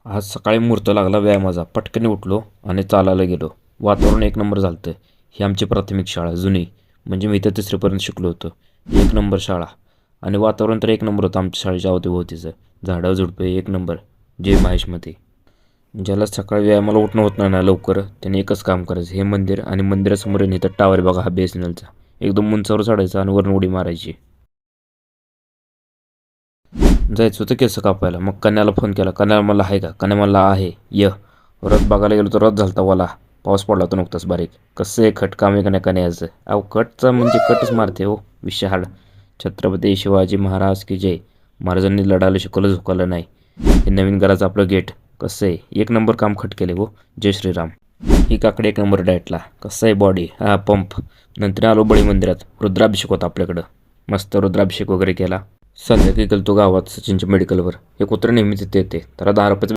आज सकाळी मुहूर्त लागला व्यायामाचा. पटकन उठलो आणि चालायला गेलो. वातावरण एक नंबर झालतं. ही आमची प्राथमिक शाळा जुनी, म्हणजे मी इथं तिसरीपर्यंत शिकलो होतो. एक नंबर शाळा आणि वातावरण तर एक नंबर होतं आमच्या शाळेच्या अवतीभोवतीचं. झाडं झुडपे एक नंबर. जय महेशमध्ये. ज्याला सकाळी व्यायामाला उठणं होत नाही ना लवकर, त्याने एकच काम करायचं. हे मंदिर आणि मंदिरासमोर आहे इथं टावर बघा हा BSNLचा. एकदम उंचावर चढायचा आणि वरून उडी मारायची. जायचं होतं केस कापायला. मग कन्याला फोन केला. कन्या मला आहे का? कन्या मला आहे य. रथ बघायला गेलो तर रथ झालता वाला. पाऊस पडला होता नुकताच बारीक. कसं आहे खट काम आहे का नाही कन्याचं? अहो कटचा म्हणजे कटच मारते हो विशाळ. छत्रपती शिवाजी महाराज की जय. महाराजांनी लढायला शिकवलं झुकवलं नाही. हे नवीन घराचं आपलं गेट कसं आहे एक नंबर काम खट केले हो. जय श्रीराम. ही काकडे एक नंबर डाएटला. कसं आहे बॉडी हा पंप. नंतर आलो बळी मंदिरात. रुद्राभिषेक होता आपल्याकडं. मस्त रुद्राभिषेक वगैरे केला. संध्याकाळी गेलो गावात सचिनच्या मेडिकलवर. हे कुत्रं नेहमी तिथे येते. त्याला 10 रुपयाचं